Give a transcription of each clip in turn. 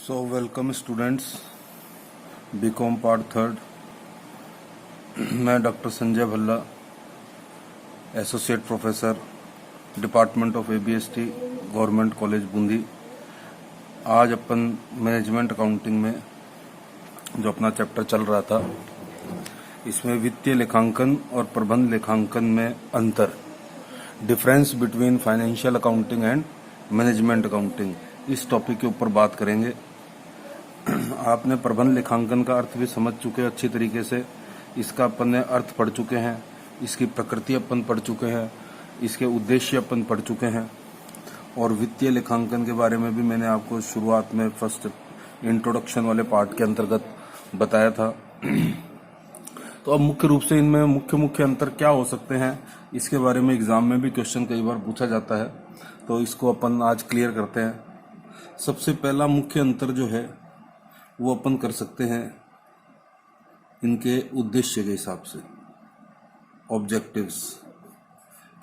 सो welcome students, B Com part third. मैं doctor Sanjay Bhalla, associate professor, department of ABST, government college Bundi. आज अपन management accounting में जो अपना चैप्टर चल रहा था, इसमें वित्तीय लेखांकन और प्रबंध लेखांकन में अंतर, difference between financial accounting and management accounting, इस टॉपिक के ऊपर बात करेंगे। आपने प्रबंध लेखांकन का अर्थ भी समझ चुके हैं अच्छी तरीके से, इसका अपन ने अर्थ पढ़ चुके हैं, इसकी प्रकृति अपन पढ़ चुके हैं, इसके उद्देश्य अपन पढ़ चुके हैं, और वित्तीय लेखांकन के बारे में भी मैंने आपको शुरुआत में फर्स्ट इंट्रोडक्शन वाले पार्ट के अंतर्गत बताया था। तो अब मुख्य रूप से इनमें मुख्य अंतर क्या हो सकते हैं, इसके बारे में एग्जाम में भी क्वेश्चन कई बार पूछा जाता है, तो इसको अपन आज क्लियर करते हैं। सबसे पहला मुख्य अंतर जो है वो अपन कर सकते हैं इनके उद्देश्य के हिसाब से, ऑब्जेक्टिव्स,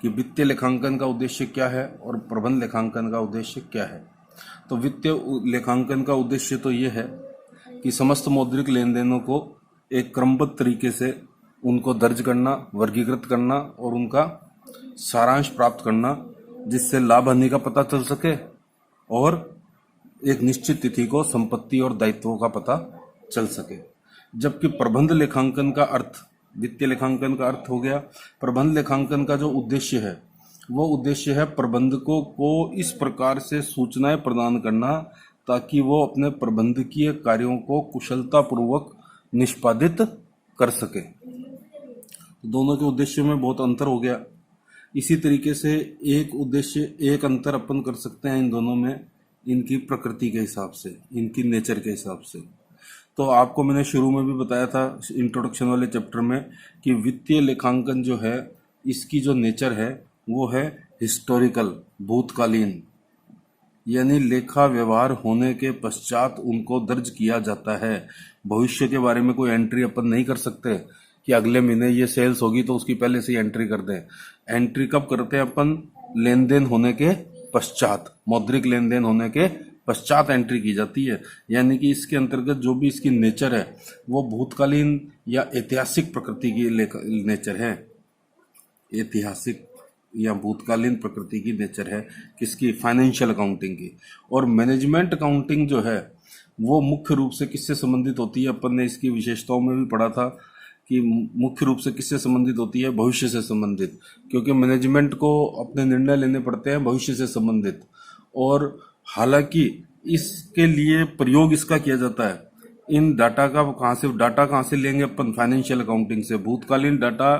कि वित्तीय लेखांकन का उद्देश्य क्या है और प्रबंध लेखांकन का उद्देश्य क्या है। तो वित्तीय लेखांकन का उद्देश्य तो ये है कि समस्त मौद्रिक लेन देनों को एक क्रमबद्ध तरीके से उनको दर्ज करना, वर्गीकृत करना और उनका सारांश प्राप्त करना, जिससे लाभ हानि का पता चल सके और एक निश्चित तिथि को संपत्ति और दायित्वों का पता चल सके। जबकि प्रबंध लेखांकन का अर्थ, वित्तीय लेखांकन का अर्थ हो गया, प्रबंध लेखांकन का जो उद्देश्य है वो उद्देश्य है प्रबंधकों को इस प्रकार से सूचनाएं प्रदान करना ताकि वो अपने प्रबंधकीय कार्यों को कुशलतापूर्वक निष्पादित कर सके। दोनों के उद्देश्य में बहुत अंतर हो गया। इसी तरीके से एक अंतर अपन कर सकते हैं इन दोनों में, इनकी प्रकृति के हिसाब से, इनकी नेचर के हिसाब से। तो आपको मैंने शुरू में भी बताया था इंट्रोडक्शन वाले चैप्टर में कि वित्तीय लेखांकन जो है, इसकी जो नेचर है वो है हिस्टोरिकल, भूतकालीन, यानी लेखा व्यवहार होने के पश्चात उनको दर्ज किया जाता है। भविष्य के बारे में कोई एंट्री अपन नहीं कर सकते कि अगले महीने ये सेल्स होगी तो उसकी पहले से ही एंट्री कर दें। एंट्री कब करते हैं अपन? लेन देन होने के पश्चात, मौद्रिक लेन देन होने के पश्चात एंट्री की जाती है। यानी कि इसके अंतर्गत जो भी इसकी नेचर है वो भूतकालीन या ऐतिहासिक प्रकृति की नेचर है, ऐतिहासिक या भूतकालीन प्रकृति की नेचर है किसकी? फाइनेंशियल अकाउंटिंग की। और मैनेजमेंट अकाउंटिंग जो है वो मुख्य रूप से किससे संबंधित होती है? अपन ने इसकी विशेषताओं में भी पढ़ा था कि मुख्य रूप से किससे संबंधित होती है? भविष्य से संबंधित, क्योंकि मैनेजमेंट को अपने निर्णय लेने पड़ते हैं भविष्य से संबंधित। और हालांकि इसके लिए प्रयोग इसका किया जाता है, इन डाटा कहाँ से लेंगे अपन? फाइनेंशियल अकाउंटिंग से। भूतकालीन डाटा,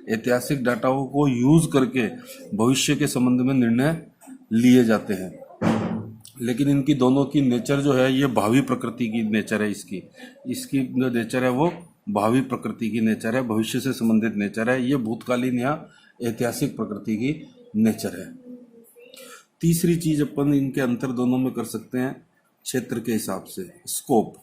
ऐतिहासिक डाटाओं को यूज करके भविष्य के संबंध में निर्णय लिए जाते हैं। लेकिन इनकी दोनों की नेचर जो है ये भावी प्रकृति की नेचर है। इसकी जो नेचर है वो भावी प्रकृति की नेचर है, भविष्य से संबंधित नेचर है। ये भूतकालीन या ऐतिहासिक प्रकृति की नेचर है। तीसरी चीज अपन इनके अंतर दोनों में कर सकते हैं क्षेत्र के हिसाब से, स्कोप।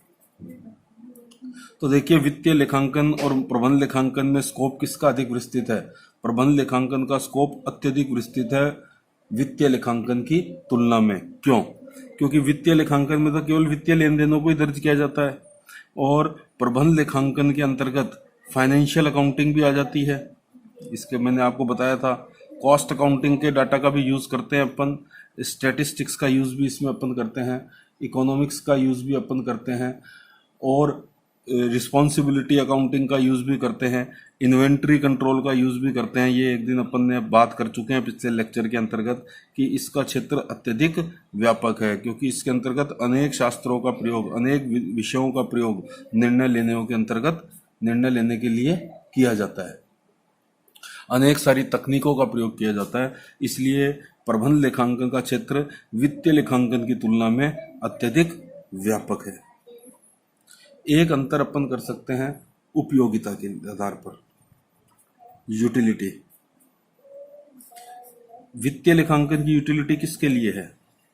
तो देखिए, वित्तीय लेखांकन और प्रबंध लेखांकन में स्कोप किसका अधिक विस्तृत है? प्रबंध लेखांकन का स्कोप अत्यधिक विस्तृत है वित्तीय लेखांकन की तुलना में। क्यों? क्योंकि वित्तीय लेखांकन में तो केवल वित्तीय लेन देनों को ही दर्ज किया जाता है, और प्रबंध लेखांकन के अंतर्गत फाइनेंशियल अकाउंटिंग भी आ जाती है। इसके मैंने आपको बताया था, कॉस्ट अकाउंटिंग के डाटा का भी यूज करते हैं अपन, स्टैटिस्टिक्स का यूज भी इसमें अपन करते हैं, इकोनॉमिक्स का यूज भी अपन करते हैं, और रिस्पॉन्सिबिलिटी अकाउंटिंग का यूज भी करते हैं, इन्वेंट्री कंट्रोल का यूज भी करते हैं। ये एक दिन अपन ने बात कर चुके हैं पिछले लेक्चर के अंतर्गत कि इसका क्षेत्र अत्यधिक व्यापक है, क्योंकि इसके अंतर्गत अनेक शास्त्रों का प्रयोग, अनेक विषयों का प्रयोग निर्णय लेने के लिए किया जाता है, अनेक सारी तकनीकों का प्रयोग किया जाता है। इसलिए प्रबंध लेखांकन का क्षेत्र वित्तीय लेखांकन की तुलना में अत्यधिक व्यापक है। एक अंतर अपन कर सकते हैं उपयोगिता के आधार पर, यूटिलिटी। वित्तीय लेखांकन की यूटिलिटी किसके लिए है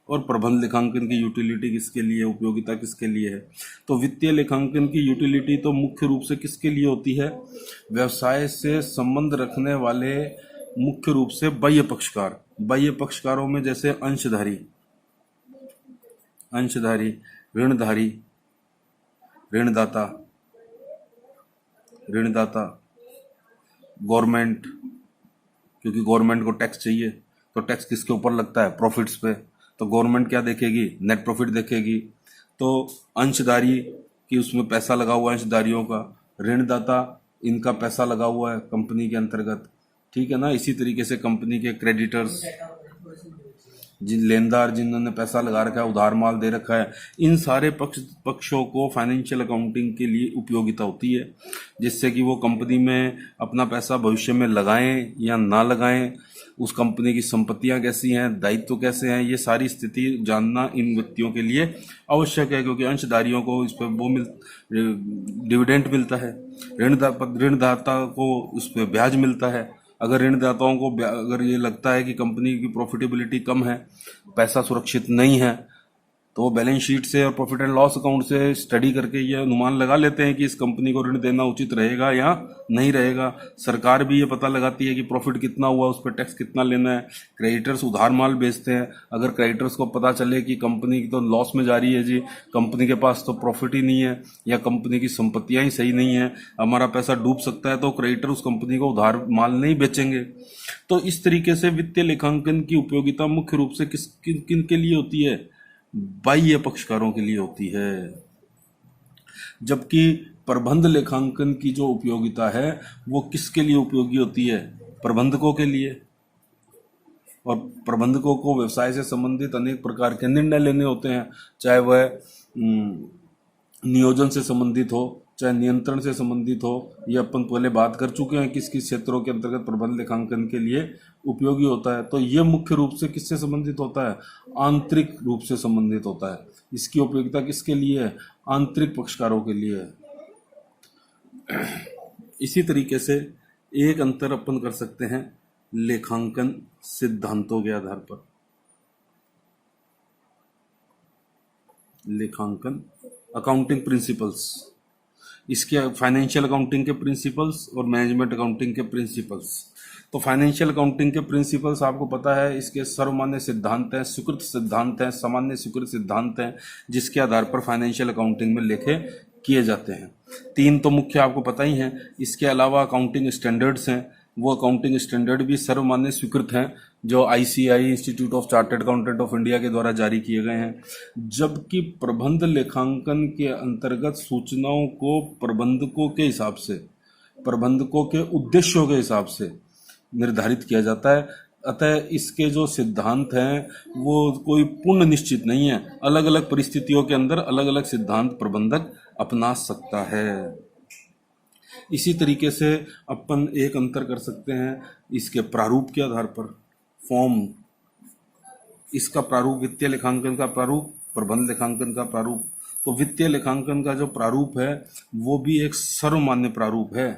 और प्रबंध लेखांकन की यूटिलिटी किसके लिए, उपयोगिता किसके लिए है? तो वित्तीय लेखांकन की यूटिलिटी तो मुख्य रूप से किसके लिए होती है? व्यवसाय से संबंध रखने वाले मुख्य रूप से बाह्य पक्षकारों में, जैसे अंशधारी, ऋणधारी, ऋणदाता, ऋणदाता, गवर्नमेंट, क्योंकि गवर्नमेंट को टैक्स चाहिए, तो टैक्स किसके ऊपर लगता है? प्रॉफिट्स पे। तो गवर्नमेंट क्या देखेगी? नेट प्रॉफिट देखेगी। तो अंशधारी कि उसमें पैसा लगा हुआ है अंशधारियों का, ऋणदाता इनका पैसा लगा हुआ है कंपनी के अंतर्गत, ठीक है ना। इसी तरीके से कंपनी के क्रेडिटर्स, जिन लेनदार जिन्होंने पैसा लगा रखा है, उधार माल दे रखा है, इन सारे पक्षों को फाइनेंशियल अकाउंटिंग के लिए उपयोगिता होती है, जिससे कि वो कंपनी में अपना पैसा भविष्य में लगाएं या ना लगाएं, उस कंपनी की संपत्तियां कैसी हैं, दायित्व कैसे हैं, ये सारी स्थिति जानना इन व्यक्तियों के लिए आवश्यक है, क्योंकि अंशधारियों को इस पर डिविडेंड मिलता है, ऋणदाता को उस पर ब्याज मिलता है। अगर ऋणदाताओं को अगर ये लगता है कि कंपनी की प्रॉफिटेबिलिटी कम है, पैसा सुरक्षित नहीं है, तो वो बैलेंस शीट से और प्रॉफिट एंड लॉस अकाउंट से स्टडी करके ये अनुमान लगा लेते हैं कि इस कंपनी को ऋण देना उचित रहेगा या नहीं रहेगा। सरकार भी ये पता लगाती है कि प्रॉफिट कितना हुआ, उस पर टैक्स कितना लेना है। क्रेडिटर्स उधार माल बेचते हैं, अगर क्रेडिटर्स को पता चले कि कंपनी तो लॉस में जा रही है जी, कंपनी के पास तो प्रॉफिट ही नहीं है या कंपनी की संपत्तियां ही सही नहीं है, हमारा पैसा डूब सकता है, तो क्रेडिटर उस कंपनी को उधार माल नहीं बेचेंगे। तो इस तरीके से वित्तीय लेखांकन की उपयोगिता मुख्य रूप से किन किन के लिए होती है? बाह्य पक्षकारों के लिए होती है। जबकि प्रबंध लेखांकन की जो उपयोगिता है वो किसके लिए उपयोगी होती है? प्रबंधकों के लिए। और प्रबंधकों को व्यवसाय से संबंधित अनेक प्रकार के निर्णय लेने होते हैं, चाहे वह नियोजन से संबंधित हो, चाहे नियंत्रण से संबंधित हो। ये अपन पहले बात कर चुके हैं किस किस क्षेत्रों के अंतर्गत प्रबंध लेखांकन के लिए उपयोगी होता है। तो ये मुख्य रूप से किससे संबंधित होता है? आंतरिक रूप से संबंधित होता है। इसकी उपयोगिता किसके लिए है? आंतरिक पक्षकारों के लिए है। इसी तरीके से एक अंतर अपन कर सकते हैं लेखांकन सिद्धांतों के आधार पर। लेखांकन अकाउंटिंग प्रिंसिपल्स, इसके फाइनेंशियल अकाउंटिंग के प्रिंसिपल्स और मैनेजमेंट अकाउंटिंग के प्रिंसिपल्स। तो फाइनेंशियल अकाउंटिंग के प्रिंसिपल्स आपको पता है, इसके सर्वमान्य सिद्धांत हैं, स्वीकृत सिद्धांत हैं, सामान्य स्वीकृत सिद्धांत हैं, जिसके आधार पर फाइनेंशियल अकाउंटिंग में लेखे किए जाते हैं। 3 तो मुख्य आपको पता ही हैं। इसके अलावा अकाउंटिंग स्टैंडर्ड्स हैं, वो अकाउंटिंग स्टैंडर्ड भी सर्वमान्य स्वीकृत हैं, जो ICAI institute of chartered accountant of India के द्वारा जारी किए गए हैं। जबकि प्रबंध लेखांकन के अंतर्गत सूचनाओं को प्रबंधकों के हिसाब से, प्रबंधकों के उद्देश्यों के हिसाब से निर्धारित किया जाता है। अतः इसके जो सिद्धांत हैं वो कोई पूर्ण निश्चित नहीं है, अलग अलग परिस्थितियों के अंदर अलग अलग सिद्धांत प्रबंधक अपना सकता है। इसी तरीके से अपन एक अंतर कर सकते हैं इसके प्रारूप के आधार पर, फॉर्म। इसका प्रारूप, वित्तीय लेखांकन का प्रारूप, प्रबंध लेखांकन का प्रारूप। तो वित्तीय लेखांकन का जो प्रारूप है वो भी एक सर्वमान्य प्रारूप है,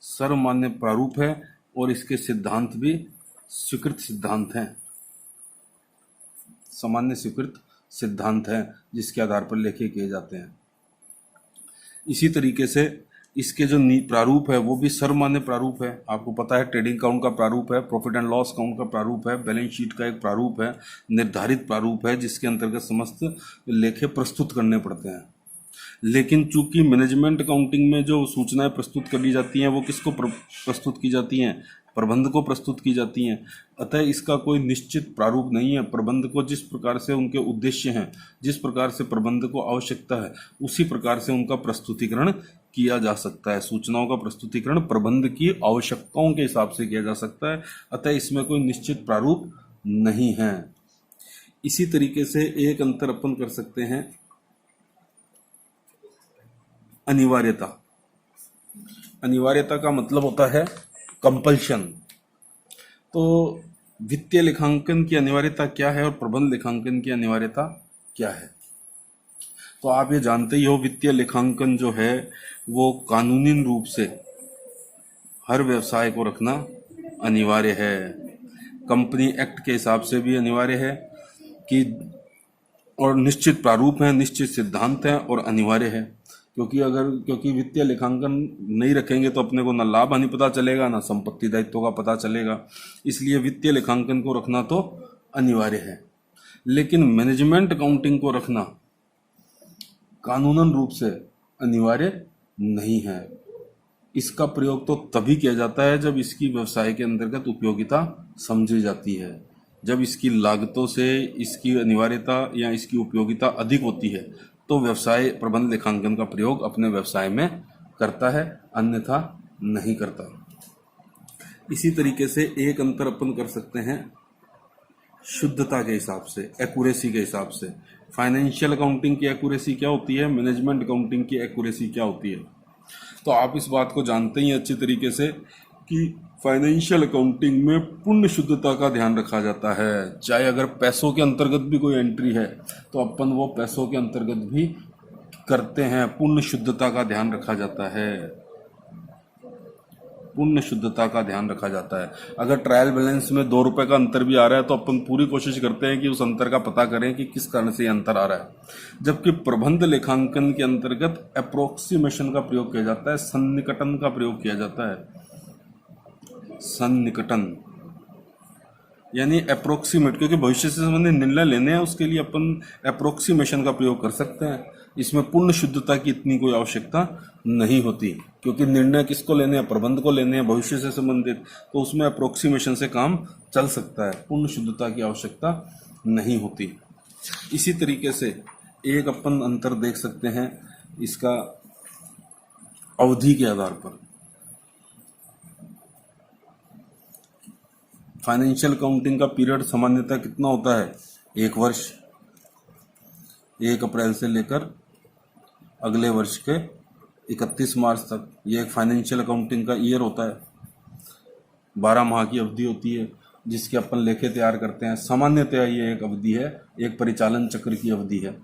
सर्वमान्य प्रारूप है, और इसके सिद्धांत भी स्वीकृत सिद्धांत हैं, सामान्य स्वीकृत सिद्धांत हैं, जिसके आधार पर लेखे किए जाते हैं। इसी तरीके से इसके जो प्रारूप है वो भी सर्वमान्य प्रारूप है। आपको पता है ट्रेडिंग अकाउंट का प्रारूप है, प्रॉफिट एंड लॉस अकाउंट का प्रारूप है, बैलेंस शीट का एक प्रारूप है, निर्धारित प्रारूप है, जिसके अंतर्गत समस्त लेखे प्रस्तुत करने पड़ते हैं। लेकिन चूंकि मैनेजमेंट अकाउंटिंग में जो सूचनाएं प्रस्तुत करी जाती हैं वो किसको प्रस्तुत की जाती हैं? प्रबंध को प्रस्तुत की जाती हैं। अतः इसका कोई निश्चित प्रारूप नहीं है। प्रबंध को जिस प्रकार से उनके उद्देश्य हैं, जिस प्रकार से प्रबंध को आवश्यकता है, उसी प्रकार से उनका प्रस्तुतिकरण किया जा सकता है। सूचनाओं का प्रस्तुतिकरण प्रबंध की आवश्यकताओं के हिसाब से किया जा सकता है। अतः इसमें कोई निश्चित प्रारूप नहीं है। इसी तरीके से एक अंतर अपन कर सकते हैं अनिवार्यता। अनिवार्यता का मतलब होता है कंपल्शन। तो वित्तीय लेखांकन की अनिवार्यता क्या है और प्रबंध लेखांकन की अनिवार्यता क्या है? तो आप ये जानते ही हो, वित्तीय लेखांकन जो है वो कानूनी रूप से हर व्यवसाय को रखना अनिवार्य है। कंपनी एक्ट के हिसाब से भी अनिवार्य है कि, और निश्चित प्रारूप है, निश्चित सिद्धांत है और अनिवार्य है। क्योंकि वित्तीय लेखांकन नहीं रखेंगे तो अपने को ना लाभ हानि पता चलेगा, ना संपत्ति दायित्वों का पता चलेगा। इसलिए वित्तीय लेखांकन को रखना तो अनिवार्य है। लेकिन मैनेजमेंट अकाउंटिंग को रखना कानूनन रूप से अनिवार्य नहीं है। इसका प्रयोग तो तभी किया जाता है जब इसकी व्यवसाय के अंतर्गत उपयोगिता समझी जाती है, जब इसकी लागतों से इसकी अनिवार्यता या इसकी उपयोगिता अधिक होती है तो व्यवसाय प्रबंध लेखांकन का प्रयोग अपने व्यवसाय में करता है, अन्यथा नहीं करता। इसी तरीके से एक अंतर अपन कर सकते हैं शुद्धता के हिसाब से, एक्यूरेसी के हिसाब से। फाइनेंशियल अकाउंटिंग की एक्यूरेसी क्या होती है, मैनेजमेंट अकाउंटिंग की एक्यूरेसी क्या होती है। तो आप इस बात को जानते ही अच्छी तरीके से कि फाइनेंशियल अकाउंटिंग में पूर्ण शुद्धता का ध्यान रखा जाता है। चाहे अगर पैसों के अंतर्गत भी कोई एंट्री है तो अपन वो पैसों के अंतर्गत भी करते हैं, पूर्ण शुद्धता का ध्यान रखा जाता है, पूर्ण शुद्धता का ध्यान रखा जाता है। अगर ट्रायल बैलेंस में 2 रुपए का अंतर भी आ रहा है तो अपन पूरी कोशिश करते हैं कि उस अंतर का पता करें कि किस कारण से ये अंतर आ रहा है। जबकि प्रबंध लेखांकन के अंतर्गत अप्रोक्सीमेशन का प्रयोग किया जाता है, सन्निकटन का प्रयोग किया जाता है। सन्निकटन यानी अप्रोक्सीमेट, क्योंकि भविष्य से संबंधित निर्णय लेने हैं उसके लिए अपन अप्रोक्सीमेशन का प्रयोग कर सकते हैं। इसमें पूर्ण शुद्धता की इतनी कोई आवश्यकता नहीं होती, क्योंकि निर्णय किसको लेने हैं, प्रबंध को लेने हैं, भविष्य से संबंधित, तो उसमें अप्रोक्सीमेशन से काम चल सकता है, पूर्ण शुद्धता की आवश्यकता नहीं होती। इसी तरीके से एक अपन अंतर देख सकते हैं इसका अवधि के आधार पर। फाइनेंशियल अकाउंटिंग का पीरियड सामान्यतः कितना होता है, 1 वर्ष, 1 अप्रैल से लेकर अगले वर्ष के 31 मार्च तक। ये एक फाइनेंशियल अकाउंटिंग का ईयर होता है। 12 माह की अवधि होती है जिसके अपन लेखे तैयार करते हैं। सामान्यतः ये एक अवधि है, एक परिचालन चक्र की अवधि है।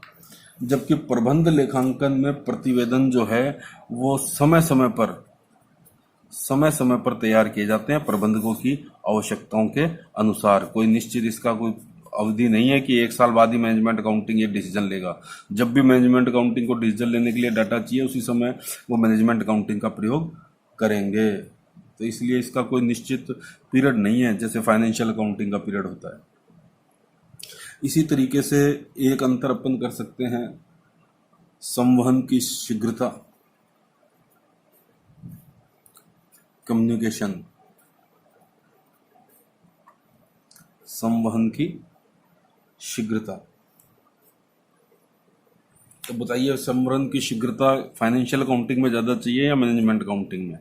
जबकि प्रबंध लेखांकन में प्रतिवेदन जो है वो समय समय पर तैयार किए जाते हैं प्रबंधकों की आवश्यकताओं के अनुसार। कोई निश्चित इसका कोई अवधि नहीं है कि 1 साल बाद ही मैनेजमेंट अकाउंटिंग ये डिसीजन लेगा। जब भी मैनेजमेंट अकाउंटिंग को डिसीजन लेने के लिए डाटा चाहिए उसी समय वो मैनेजमेंट अकाउंटिंग का प्रयोग करेंगे। तो इसलिए इसका कोई निश्चित पीरियड नहीं है जैसे फाइनेंशियल अकाउंटिंग का पीरियड होता है। इसी तरीके से एक अंतर अपन कर सकते हैं संवहन की शीघ्रता, कम्युनिकेशन, संवहन की शीघ्रता। तो बताइए संवहन की शीघ्रता फाइनेंशियल अकाउंटिंग में ज़्यादा चाहिए या मैनेजमेंट अकाउंटिंग में।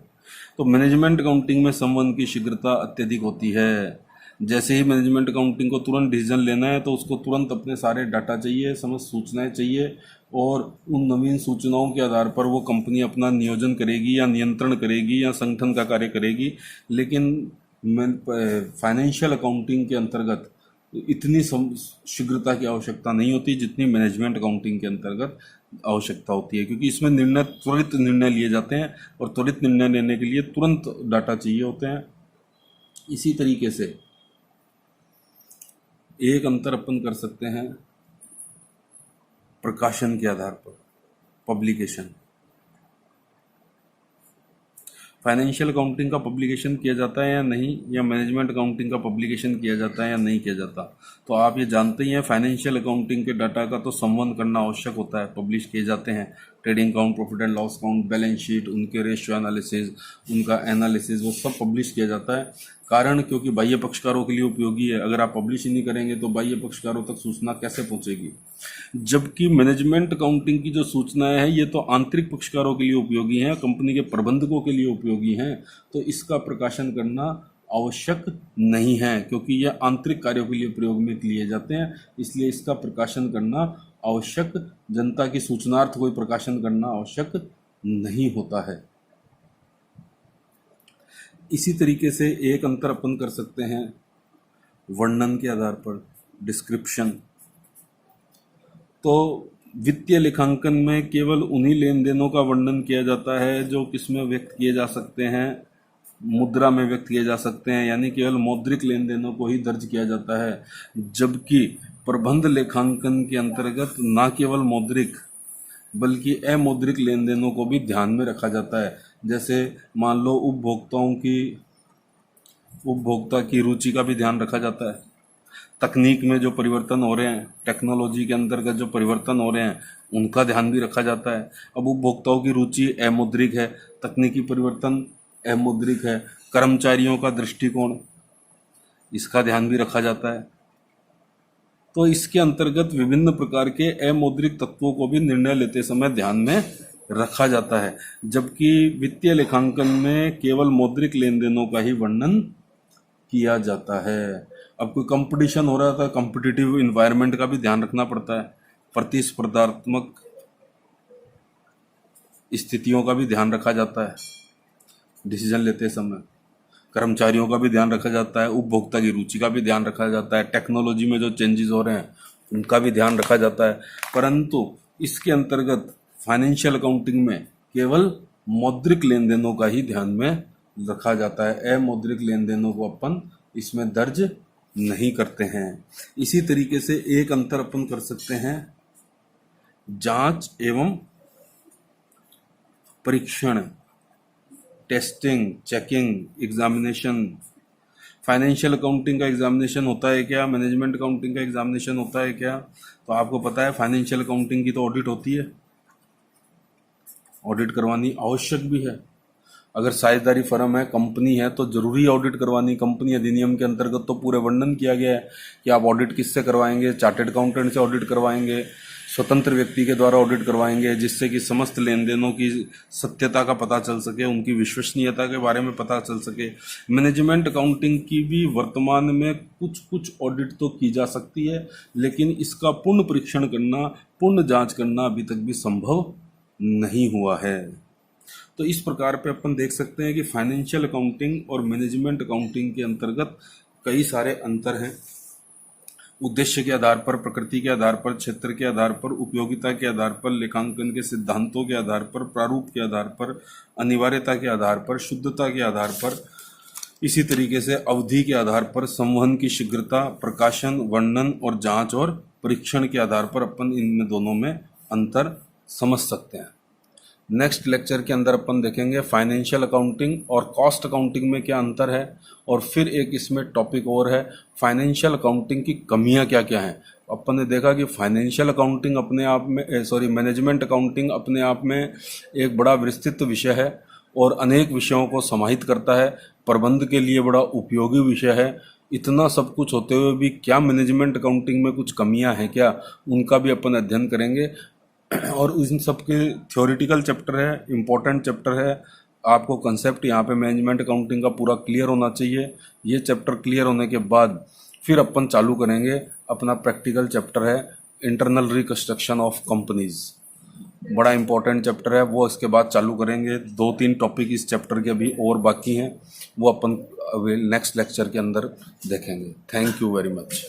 तो मैनेजमेंट अकाउंटिंग में संवहन की शीघ्रता अत्यधिक होती है। जैसे ही मैनेजमेंट अकाउंटिंग को तुरंत डिसीजन लेना है तो उसको तुरंत अपने सारे डाटा चाहिए, समस्त सूचनाएं चाहिए, और उन नवीन सूचनाओं के आधार पर वो कंपनी अपना नियोजन करेगी या नियंत्रण करेगी या संगठन का कार्य करेगी। लेकिन फाइनेंशियल अकाउंटिंग के अंतर्गत इतनी शीघ्रता की आवश्यकता नहीं होती जितनी मैनेजमेंट अकाउंटिंग के अंतर्गत आवश्यकता होती है, क्योंकि इसमें त्वरित निर्णय लिए जाते हैं और त्वरित निर्णय लेने के लिए तुरंत डाटा चाहिए होते हैं। इसी तरीके से एक अंतर अपन कर सकते हैं प्रकाशन के आधार पर, पब्लिकेशन। फाइनेंशियल अकाउंटिंग का पब्लिकेशन किया जाता है या नहीं, या मैनेजमेंट अकाउंटिंग का पब्लिकेशन किया जाता है या नहीं किया जाता। तो आप ये जानते ही हैं फाइनेंशियल अकाउंटिंग के डाटा का तो संवहन करना आवश्यक होता है, पब्लिश किए जाते हैं। Trading account, profit and loss account, balance sheet, उनके रेशियो एनालिसिस, उनका एनालिसिस, वो सब पब्लिश किया जाता है। कारण क्योंकि बाह्य पक्षकारों के लिए उपयोगी है। अगर आप पब्लिश ही नहीं करेंगे तो बाह्य पक्षकारों तक सूचना कैसे पहुंचेगी। जबकि मैनेजमेंट अकाउंटिंग की जो सूचनाएं हैं ये तो आंतरिक पक्षकारों के लिए उपयोगी हैं, कंपनी के प्रबंधकों के लिए उपयोगी हैं, तो इसका प्रकाशन करना आवश्यक नहीं है क्योंकि ये आंतरिक कार्यों के लिए प्रयोग में लिए जाते हैं। इसलिए इसका प्रकाशन करना आवश्यक, जनता की सूचनार्थ कोई प्रकाशन करना आवश्यक नहीं होता है। इसी तरीके से एक अंतर अपन कर सकते हैं वर्णन के आधार पर, डिस्क्रिप्शन। तो वित्तीय लेखांकन में केवल उन्हीं लेन देनों का वर्णन किया जाता है जो किसमें व्यक्त किए जा सकते हैं, मुद्रा में व्यक्त किए जा सकते हैं, यानी केवल मौद्रिक लेन देनों को ही दर्ज किया जाता है। जबकि प्रबंध लेखांकन के अंतर्गत न केवल मौद्रिक बल्कि अमौद्रिक लेन देनों को भी ध्यान में रखा जाता है। जैसे मान लो उपभोक्ता की रुचि का भी ध्यान रखा जाता है। तकनीक में जो परिवर्तन हो रहे हैं, टेक्नोलॉजी के अंतर्गत जो परिवर्तन हो रहे हैं, उनका ध्यान भी रखा जाता है। अब उपभोक्ताओं की रुचि अमौद्रिक है, तकनीकी परिवर्तन अमौद्रिक है, कर्मचारियों का दृष्टिकोण, इसका ध्यान भी रखा जाता है। तो इसके अंतर्गत विभिन्न प्रकार के अमौद्रिक तत्वों को भी निर्णय लेते समय ध्यान में रखा जाता है, जबकि वित्तीय लेखांकन में केवल मौद्रिक लेन देनों का ही वर्णन किया जाता है। अब कोई कंपटीशन हो रहा था, कॉम्पिटिटिव इन्वायरमेंट का भी ध्यान रखना पड़ता है, प्रतिस्पर्धात्मक स्थितियों का भी ध्यान रखा जाता है डिसीजन लेते समय, कर्मचारियों का भी ध्यान रखा जाता है, उपभोक्ता की रुचि का भी ध्यान रखा जाता है, टेक्नोलॉजी में जो चेंजेस हो रहे हैं उनका भी ध्यान रखा जाता है। परंतु इसके अंतर्गत फाइनेंशियल अकाउंटिंग में केवल मौद्रिक लेन देनों का ही ध्यान में रखा जाता है, अमौद्रिक लेन देनों को अपन इसमें दर्ज नहीं करते हैं। इसी तरीके से एक अंतर अपन कर सकते हैं जांच एवं परीक्षण, testing, checking, examination. Financial accounting का एग्जामिनेशन होता है क्या, मैनेजमेंट अकाउंटिंग का एग्जामिनेशन होता है क्या? तो आपको पता है फाइनेंशियल अकाउंटिंग की तो ऑडिट होती है, ऑडिट करवानी आवश्यक भी है। अगर साझेदारी फर्म है, कंपनी है, तो जरूरी ऑडिट करवानी। कंपनी अधिनियम के अंतर्गत तो पूरे वर्णन किया गया है कि आप ऑडिट किससे करवाएंगे, चार्टेड अकाउंटेंट से ऑडिट करवाएंगे, स्वतंत्र व्यक्ति के द्वारा ऑडिट करवाएंगे, जिससे कि समस्त लेन देनों की सत्यता का पता चल सके, उनकी विश्वसनीयता के बारे में पता चल सके। मैनेजमेंट अकाउंटिंग की भी वर्तमान में कुछ ऑडिट तो की जा सकती है, लेकिन इसका पूर्ण परीक्षण करना, पूर्ण जांच करना अभी तक भी संभव नहीं हुआ है। तो इस प्रकार पे अपन देख सकते हैं कि फाइनेंशियल अकाउंटिंग और मैनेजमेंट अकाउंटिंग के अंतर्गत कई सारे अंतर हैं। उद्देश्य के आधार पर, प्रकृति के आधार पर, क्षेत्र के आधार पर, उपयोगिता के आधार पर, लेखांकन के सिद्धांतों के आधार पर, प्रारूप के आधार पर, अनिवार्यता के आधार पर, शुद्धता के आधार पर, इसी तरीके से अवधि के आधार पर, संवहन की शीघ्रता, प्रकाशन, वर्णन और जांच और परीक्षण के आधार पर अपन इनमें दोनों में अंतर समझ सकते हैं। नेक्स्ट लेक्चर के अंदर अपन देखेंगे फाइनेंशियल अकाउंटिंग और कॉस्ट अकाउंटिंग में क्या अंतर है, और फिर एक इसमें टॉपिक और है फाइनेंशियल अकाउंटिंग की कमियां क्या क्या हैं। अपन ने देखा कि फाइनेंशियल अकाउंटिंग अपने आप में मैनेजमेंट अकाउंटिंग अपने आप में एक बड़ा विस्तृत विषय है और अनेक विषयों को समाहित करता है, प्रबंध के लिए बड़ा उपयोगी विषय है। इतना सब कुछ होते हुए भी क्या मैनेजमेंट अकाउंटिंग में कुछ कमियां हैं क्या, उनका भी अपन अध्ययन करेंगे। और इन सब के थ्योरेटिकल चैप्टर है, इम्पोर्टेंट चैप्टर है। आपको कंसेप्ट यहाँ पे मैनेजमेंट अकाउंटिंग का पूरा क्लियर होना चाहिए। ये चैप्टर क्लियर होने के बाद फिर अपन चालू करेंगे अपना प्रैक्टिकल चैप्टर है इंटरनल रिकंस्ट्रक्शन ऑफ कंपनीज। बड़ा इंपॉर्टेंट चैप्टर है वो, इसके बाद चालू करेंगे। 2-3 टॉपिक इस चैप्टर के अभी और बाकी हैं, वो अपन नेक्स्ट लेक्चर के अंदर देखेंगे। Thank you very much.